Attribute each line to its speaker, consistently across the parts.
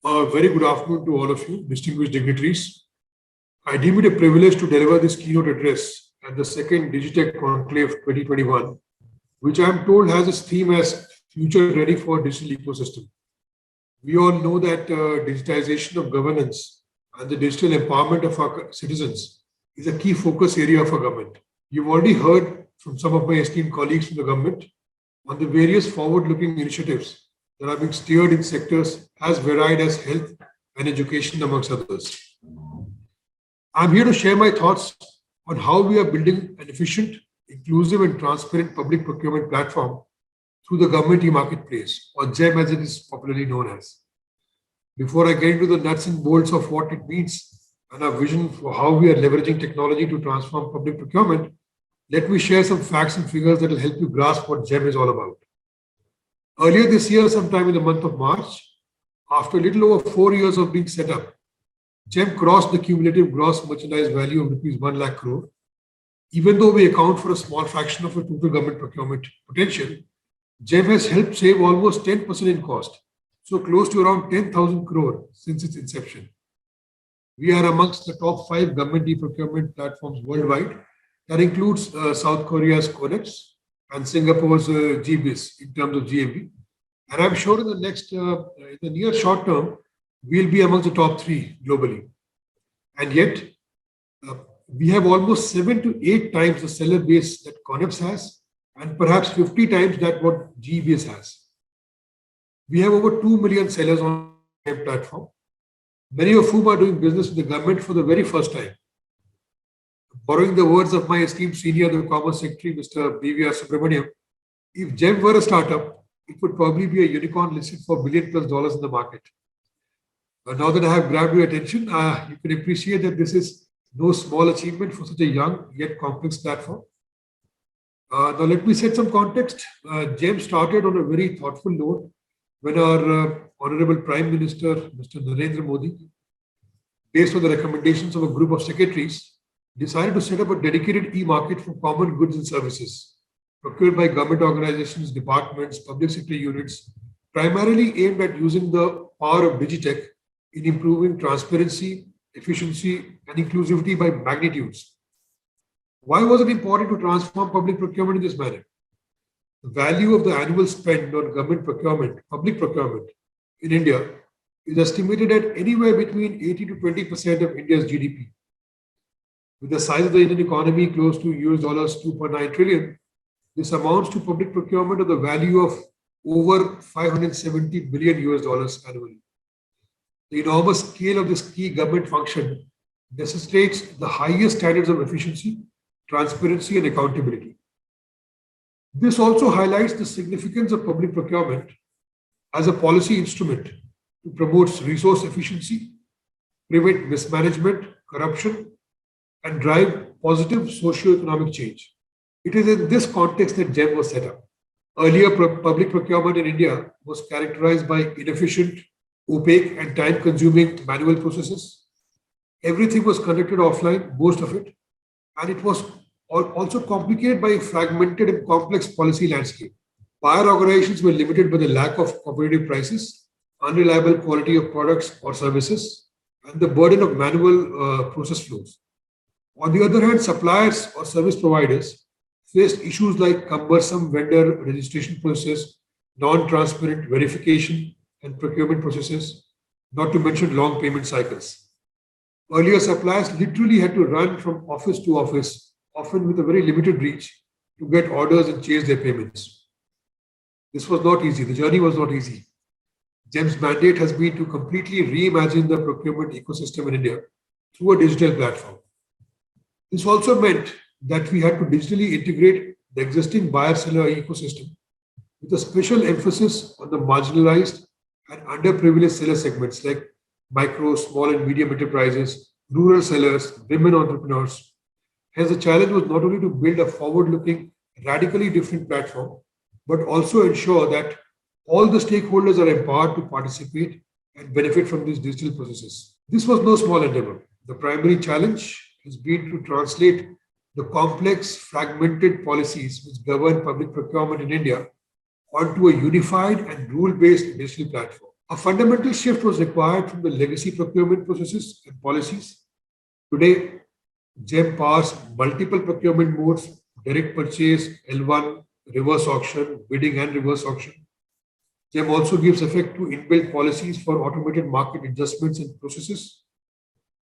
Speaker 1: A very good afternoon to all of you, distinguished dignitaries. I deem it a privilege to deliver this keynote address at the second Digitech Conclave 2021, which I am told has its theme as Future Ready for Digital Ecosystem. We all know that digitization of governance and the digital empowerment of our citizens is a key focus area of our government. You've already heard from some of my esteemed colleagues from the government on the various forward-looking initiatives that are being steered in sectors as varied as health and education, amongst others. I'm here to share my thoughts on how we are building an efficient, inclusive, and transparent public procurement platform through the government e-marketplace, or GEM as it is popularly known as. Before I get into the nuts and bolts of what it means and our vision for how we are leveraging technology to transform public procurement, let me share some facts and figures that will help you grasp what GEM is all about. Earlier this year, sometime in the month of March, after a little over 4 years of being set up, GEM crossed the cumulative gross merchandise value of rupees 1 lakh crore. Even though we account for a small fraction of the total government procurement potential, GEM has helped save almost 10% in cost, so close to around 10,000 crore since its inception. We are amongst the top 5 government e-procurement platforms worldwide. That includes South Korea's Conex and Singapore's GBIS in terms of GMV. And I'm sure in the near short term, we'll be amongst the top 3 globally. And yet, we have almost 7 to 8 times the seller base that Conex has, and perhaps 50 times that what GBIS has. We have over 2 million sellers on the platform, many of whom are doing business with the government for the very first time. Borrowing the words of my esteemed senior, the Commerce Secretary, Mr. B.V.R. Subramaniam, if GEM were a startup, it would probably be a unicorn listed for $1 billion in the market. But now that I have grabbed your attention, you can appreciate that this is no small achievement for such a young yet complex platform. Now, let me set some context. GEM started on a very thoughtful note when our Honorable Prime Minister, Mr. Narendra Modi, based on the recommendations of a group of secretaries, decided to set up a dedicated e-market for common goods and services procured by government organizations, departments, public sector units, primarily aimed at using the power of Digitech in improving transparency, efficiency, and inclusivity by magnitudes. Why was it important to transform public procurement in this manner? The value of the annual spend on government procurement, public procurement in India is estimated at anywhere between 80 to 20% of India's GDP. With the size of the Indian economy close to $2.9 trillion, this amounts to public procurement of the value of over 570 billion US dollars annually. The enormous scale of this key government function necessitates the highest standards of efficiency, transparency, and accountability. This also highlights the significance of public procurement as a policy instrument to promote resource efficiency, prevent mismanagement, corruption, and drive positive socio-economic change. It is in this context that GEM was set up. Earlier, public procurement in India was characterized by inefficient, opaque, and time-consuming manual processes. Everything was conducted offline, most of it, and it was also complicated by a fragmented and complex policy landscape. Buyer organizations were limited by the lack of competitive prices, unreliable quality of products or services, and the burden of manual process flows. On the other hand, suppliers or service providers faced issues like cumbersome vendor registration process, non-transparent verification and procurement processes, not to mention long payment cycles. Earlier, suppliers literally had to run from office to office, often with a very limited reach, to get orders and chase their payments. This was not easy. The journey was not easy. GEM's mandate has been to completely reimagine the procurement ecosystem in India through a digital platform. This also meant that we had to digitally integrate the existing buyer-seller ecosystem with a special emphasis on the marginalized and underprivileged seller segments like micro, small and medium enterprises, rural sellers, women entrepreneurs. Hence, the challenge was not only to build a forward-looking, radically different platform, but also ensure that all the stakeholders are empowered to participate and benefit from these digital processes. This was no small endeavor. The primary challenge has been to translate the complex, fragmented policies which govern public procurement in India onto a unified and rule-based digital platform. A fundamental shift was required from the legacy procurement processes and policies. Today, GEM powers multiple procurement modes: direct purchase, L1, reverse auction, bidding and reverse auction. GEM also gives effect to inbuilt policies for automated market adjustments and processes.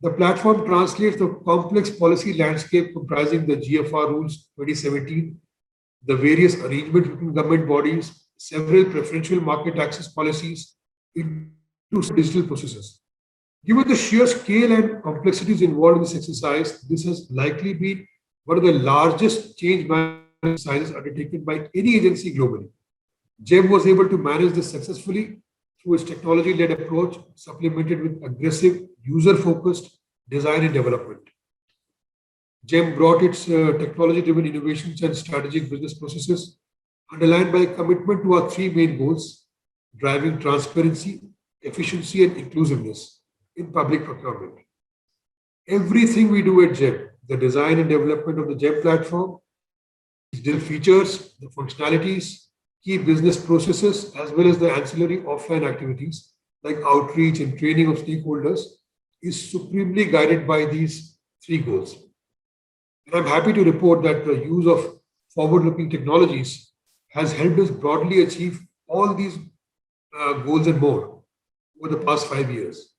Speaker 1: The platform translates the complex policy landscape comprising the GFR Rules 2017, the various arrangements between government bodies, several preferential market access policies into digital processes. Given the sheer scale and complexities involved in this exercise, this has likely been one of the largest change management exercises undertaken by any agency globally. GEM was able to manage this successfully through its technology-led approach, supplemented with aggressive, user-focused design and development. GEM brought its technology-driven innovations and strategic business processes, underlined by a commitment to our three main goals: driving transparency, efficiency, and inclusiveness in public procurement. Everything we do at GEM, the design and development of the GEM platform, digital features, the functionalities, key business processes, as well as the ancillary offline activities like outreach and training of stakeholders, is supremely guided by these three goals. And I'm happy to report that the use of forward-looking technologies has helped us broadly achieve all these goals and more over the past 5 years.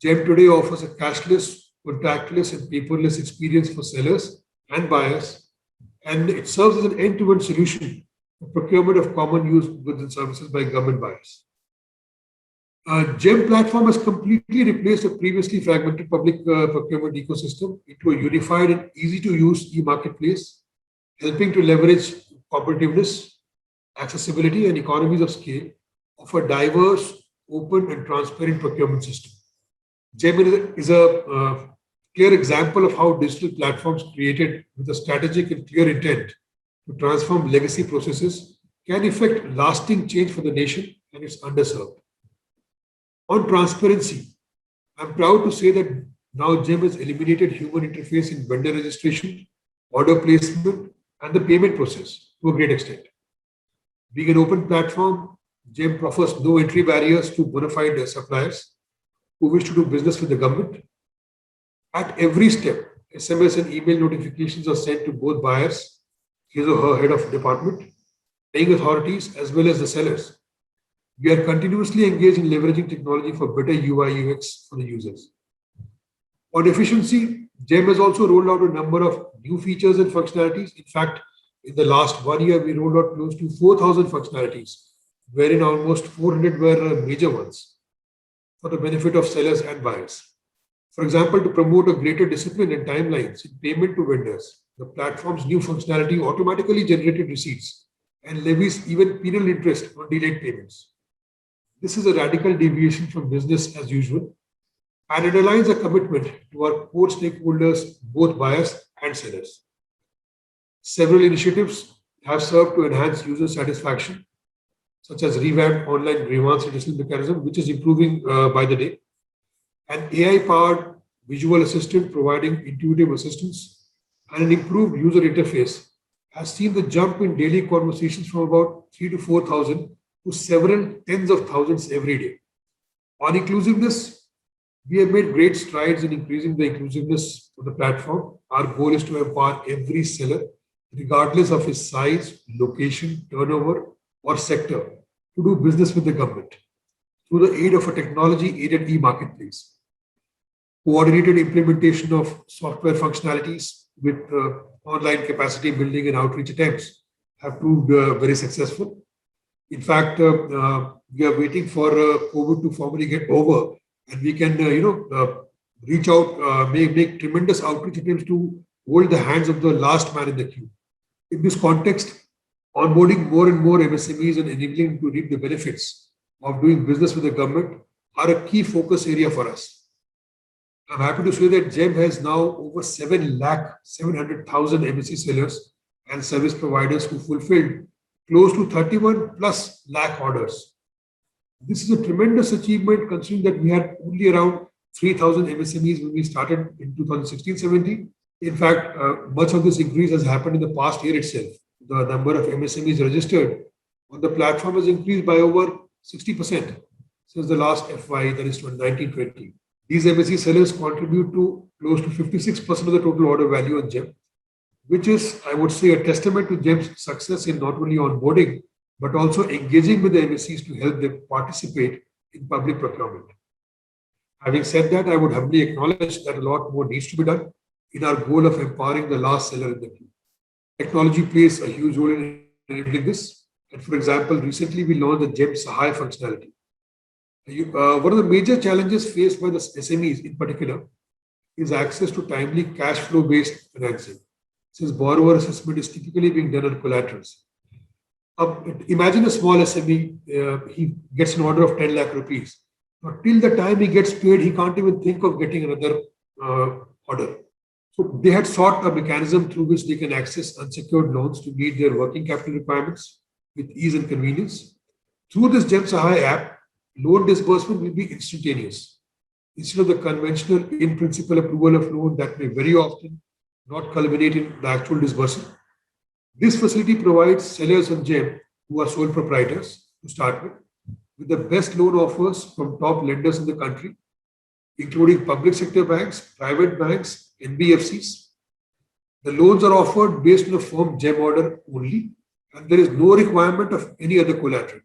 Speaker 1: GEM today offers a cashless, contactless, and paperless experience for sellers and buyers, and it serves as an end-to-end solution for procurement of common use goods and services by government buyers. GEM platform has completely replaced a previously fragmented public procurement ecosystem into a unified and easy-to-use e-marketplace, helping to leverage competitiveness, accessibility, and economies of scale of a diverse, open, and transparent procurement system. GEM is a clear example of how digital platforms created with a strategic and clear intent to transform legacy processes can effect lasting change for the nation and its underserved. On transparency, I'm proud to say that now GEM has eliminated human interface in vendor registration, order placement, and the payment process to a great extent. Being an open platform, GEM offers no entry barriers to bona fide suppliers who wish to do business with the government. At every step, SMS and email notifications are sent to both buyers, his or her head of department, paying authorities, as well as the sellers. We are continuously engaged in leveraging technology for better UI UX for the users. On efficiency, GEM has also rolled out a number of new features and functionalities. In fact, in the last 1 year, we rolled out close to 4,000 functionalities, wherein almost 400 were major ones for the benefit of sellers and buyers. For example, to promote a greater discipline and timelines in payment to vendors, the platform's new functionality automatically generated receipts and levies even penal interest on delayed payments. This is a radical deviation from business as usual and it aligns a commitment to our core stakeholders, both buyers and sellers. Several initiatives have served to enhance user satisfaction, such as revamped online grievance redressal mechanism, which is improving by the day, an AI-powered visual assistant providing intuitive assistance, and an improved user interface has seen the jump in daily conversations from about 3,000 to 4,000 to several tens of thousands every day. On inclusiveness, we have made great strides in increasing the inclusiveness of the platform. Our goal is to empower every seller, regardless of his size, location, turnover, or sector, to do business with the government through the aid of a technology-aided e-marketplace. Coordinated implementation of software functionalities with online capacity building and outreach attempts have proved very successful. In fact, we are waiting for COVID to formally get over, and we can, reach out, make tremendous outreach attempts to hold the hands of the last man in the queue. In this context, onboarding more and more MSMEs and enabling them to reap the benefits of doing business with the government are a key focus area for us. I'm happy to say that GEM has now over 700,000 MSE sellers and service providers who fulfilled close to 31 plus lakh orders. This is a tremendous achievement considering that we had only around 3,000 MSMEs when we started in 2016-17. In fact, much of this increase has happened in the past year itself. The number of MSMEs registered on the platform has increased by over 60% since the last FY, that is 2019-20. These MSE sellers contribute to close to 56% of the total order value on GEM, which is, I would say, a testament to GEM's success in not only onboarding, but also engaging with the MSEs to help them participate in public procurement. Having said that, I would humbly acknowledge that a lot more needs to be done in our goal of empowering the last seller in the queue. Technology plays a huge role in enabling this. And for example, recently we launched the GEM Sahay functionality. One of the major challenges faced by the SMEs in particular is access to timely cash flow based financing, since borrower assessment is typically being done on collaterals. Imagine a small SME, he gets an order of 10 lakh rupees. But till the time he gets paid, he can't even think of getting another order. So they had sought a mechanism through which they can access unsecured loans to meet their working capital requirements with ease and convenience. Through this GEM Sahay app, loan disbursement will be instantaneous, instead of the conventional in-principle approval of loan that may very often not culminate in the actual disbursement. This facility provides sellers on GEM who are sole proprietors to start with the best loan offers from top lenders in the country, including public sector banks, private banks, NBFCs. The loans are offered based on a firm GEM order only, and there is no requirement of any other collateral.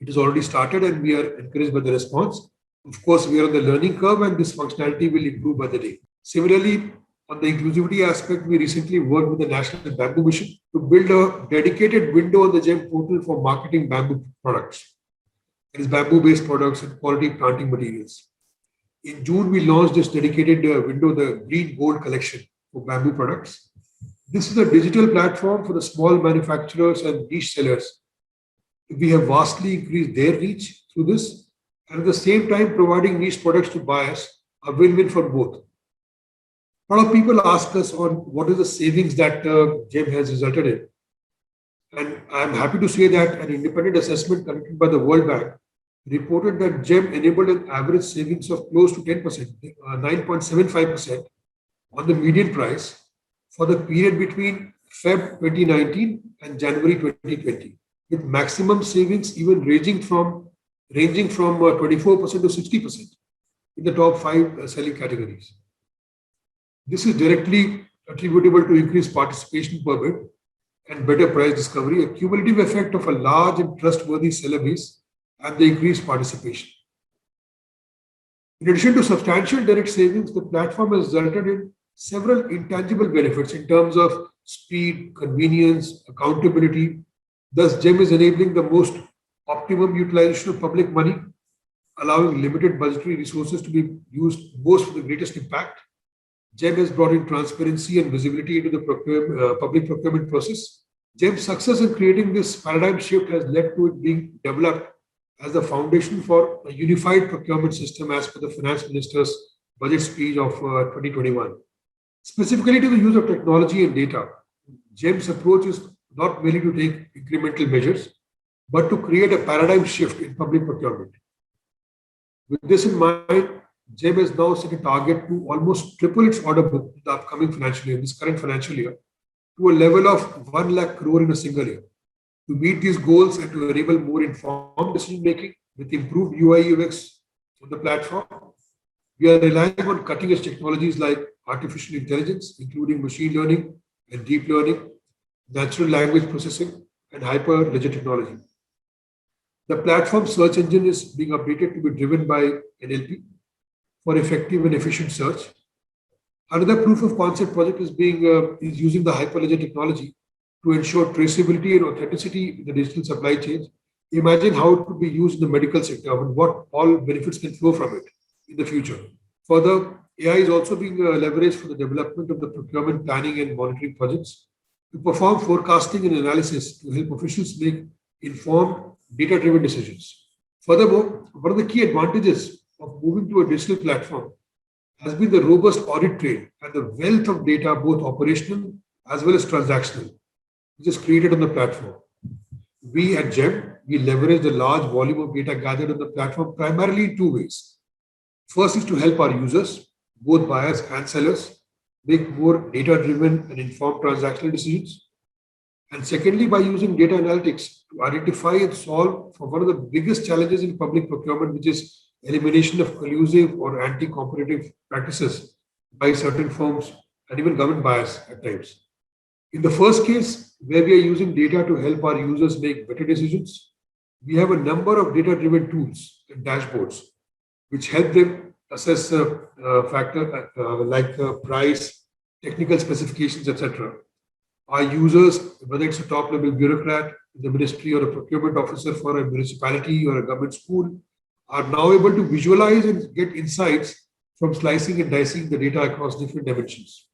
Speaker 1: It has already started and we are encouraged by the response. Of course, we are on the learning curve and this functionality will improve by the day. Similarly, on the inclusivity aspect, we recently worked with the National Bamboo Mission to build a dedicated window on the GEM portal for marketing bamboo products. It is bamboo-based products and quality planting materials. In June, we launched this dedicated window, the Green Gold Collection for bamboo products. This is a digital platform for the small manufacturers and niche sellers. We have vastly increased their reach through this, and at the same time providing niche products to buyers, a win-win for both. A lot of people ask us on what is the savings that GEM has resulted in. And I'm happy to say that an independent assessment conducted by the World Bank reported that GEM enabled an average savings of close to 10%, 9.75% on the median price for the period between Feb 2019 and January 2020, with maximum savings even ranging from 24% to 60% in the top 5 selling categories. This is directly attributable to increased participation per bid and better price discovery, a cumulative effect of a large and trustworthy seller base and the increased participation. In addition to substantial direct savings, the platform has resulted in several intangible benefits in terms of speed, convenience, accountability. Thus, GEM is enabling the most optimum utilization of public money, allowing limited budgetary resources to be used most for the greatest impact. GEM has brought in transparency and visibility into the public procurement process. GEM's success in creating this paradigm shift has led to it being developed as the foundation for a unified procurement system as per the Finance Minister's budget speech of 2021. Specifically to the use of technology and data, GEM's approach is not merely to take incremental measures, but to create a paradigm shift in public procurement. With this in mind, GEM has now set a target to almost triple its order book in the upcoming financial year, this current financial year, to a level of 1 lakh crore in a single year. To meet these goals and to enable more informed decision making with improved UI UX on the platform, we are relying on cutting edge technologies like artificial intelligence, including machine learning and deep learning, natural language processing, and hyper ledger technology. The platform search engine is being updated to be driven by NLP for effective and efficient search. Another proof of concept project is using the Hyperledger technology to ensure traceability and authenticity in the digital supply chain. Imagine how it could be used in the medical sector and what all benefits can flow from it in the future. Further, AI is also being leveraged for the development of the procurement planning and monitoring projects to perform forecasting and analysis to help officials make informed, data-driven decisions. Furthermore, one of the key advantages of moving to a digital platform has been the robust audit trail and the wealth of data, both operational as well as transactional, which is created on the platform. We at GEM, we leverage the large volume of data gathered on the platform primarily in two ways. First is to help our users, both buyers and sellers, make more data-driven and informed transactional decisions. And secondly, by using data analytics to identify and solve for one of the biggest challenges in public procurement, which is elimination of collusive or anti-competitive practices by certain firms and even government buyers at times. In the first case, where we are using data to help our users make better decisions, we have a number of data-driven tools and dashboards which help them assess factor like price, technical specifications, etc. Our users, whether it's a top level bureaucrat in the ministry or a procurement officer for a municipality or a government school, are now able to visualize and get insights from slicing and dicing the data across different dimensions.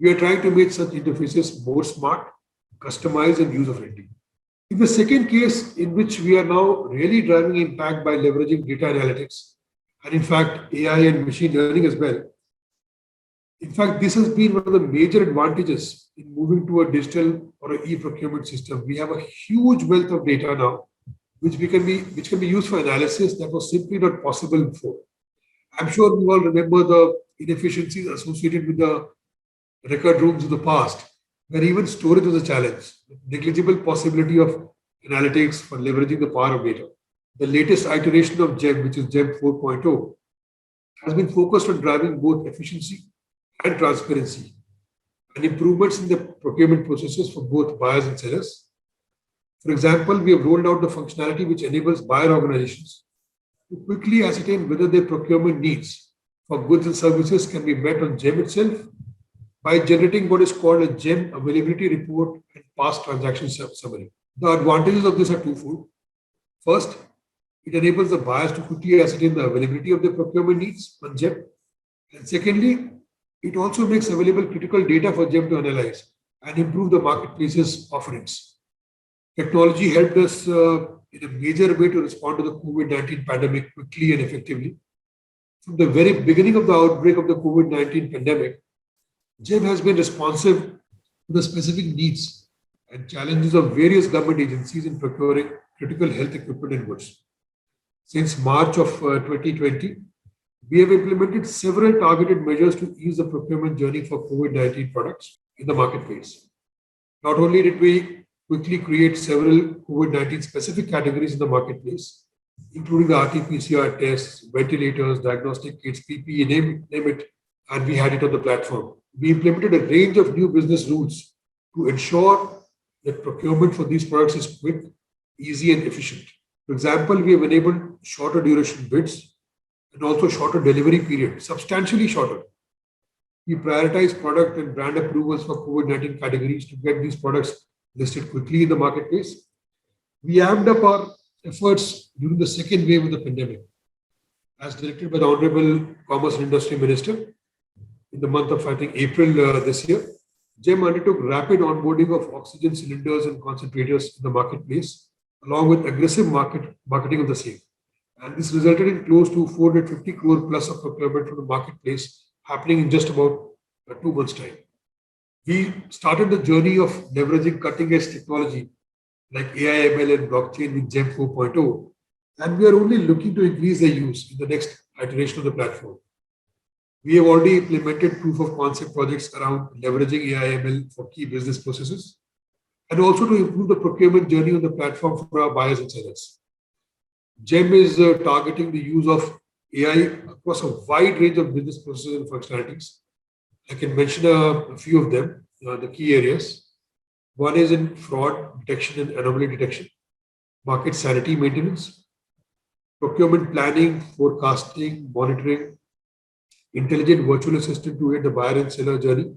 Speaker 1: We are trying to make such interfaces more smart, customized, and user friendly. In the second case, in which we are now really driving impact by leveraging data analytics and, in fact, AI and machine learning as well. In fact, this has been one of the major advantages in moving to a digital or an e-procurement system. We have a huge wealth of data now, which can be used for analysis that was simply not possible before. I'm sure we all remember the inefficiencies associated with the record rooms of the past, where even storage was a challenge, negligible possibility of analytics for leveraging the power of data. The latest iteration of GEM, which is GEM 4.0, has been focused on driving both efficiency and transparency and improvements in the procurement processes for both buyers and sellers. For example, we have rolled out the functionality which enables buyer organizations to quickly ascertain whether their procurement needs for goods and services can be met on GEM itself by generating what is called a GEM availability report and past transaction summary. The advantages of this are twofold. First, it enables the buyers to quickly ascertain the availability of their procurement needs on GEM. And secondly, it also makes available critical data for GEM to analyze and improve the marketplace's offerings. Technology helped us in a major way to respond to the COVID-19 pandemic quickly and effectively. From the very beginning of the outbreak of the COVID-19 pandemic, GEM has been responsive to the specific needs and challenges of various government agencies in procuring critical health equipment and goods. Since March of 2020, we have implemented several targeted measures to ease the procurement journey for COVID-19 products in the marketplace. Not only did we quickly create several COVID-19 specific categories in the marketplace, including the RT-PCR tests, ventilators, diagnostic kits, PPE, name it, and we had it on the platform. We implemented a range of new business rules to ensure that procurement for these products is quick, easy, and efficient. For example, we have enabled shorter duration bids and also shorter delivery period, substantially shorter. We prioritize product and brand approvals for COVID-19 categories to get these products listed quickly in the marketplace. We amped up our efforts during the second wave of the pandemic. As directed by the Honorable Commerce and Industry Minister, in the month of, I think, April this year, GEM undertook rapid onboarding of oxygen cylinders and concentrators in the marketplace, along with aggressive marketing of the same. And this resulted in close to 450 crore plus of procurement from the marketplace happening in just about 2 months' time. We started the journey of leveraging cutting-edge technology like AI, ML, and blockchain with GEM 4.0, and we are only looking to increase their use in the next iteration of the platform. We have already implemented proof of concept projects around leveraging AI, ML for key business processes, and also to improve the procurement journey on the platform for our buyers and sellers. GEM is targeting the use of AI across a wide range of business processes and functionalities. I can mention a few of them, the key areas. One is in fraud detection and anomaly detection, market sanity maintenance, procurement planning, forecasting, monitoring, intelligent virtual assistant to aid the buyer and seller journey,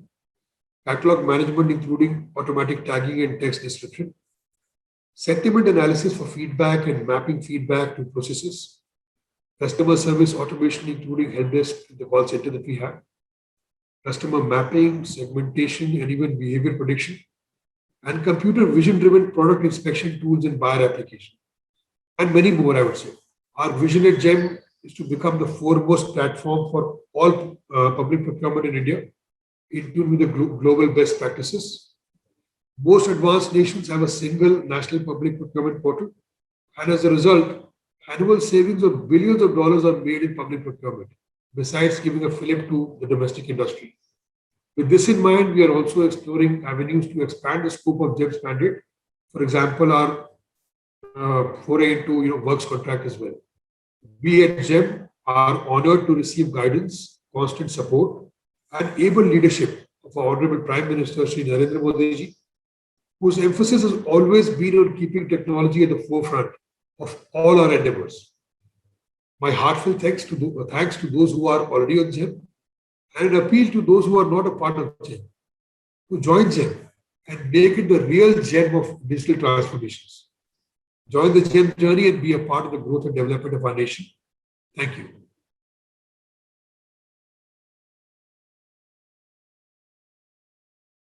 Speaker 1: catalog management including automatic tagging and text description, sentiment analysis for feedback and mapping feedback to processes, customer service automation including help desk in the call center that we have, customer mapping, segmentation, and even behavior prediction, and computer vision-driven product inspection tools and buyer application, and many more, I would say. Our vision at GEM is to become the foremost platform for all public procurement in India, in tune with the global best practices. Most advanced nations have a single national public procurement portal, and as a result, annual savings of billions of dollars are made in public procurement, besides giving a fillip to the domestic industry. With this in mind, we are also exploring avenues to expand the scope of GEM's mandate For example, our foray into works contract as well. We at GEM are honored to receive guidance, constant support, and able leadership of our Honorable Prime Minister Shri Narendra Modi ji, whose emphasis has always been on keeping technology at the forefront of all our endeavors. My heartfelt thanks to those who are already on GEM, and an appeal to those who are not a part of GEM to join GEM and make it the real gem of digital transformations. Join the GEM journey and be a part of the growth and development of our nation. Thank you.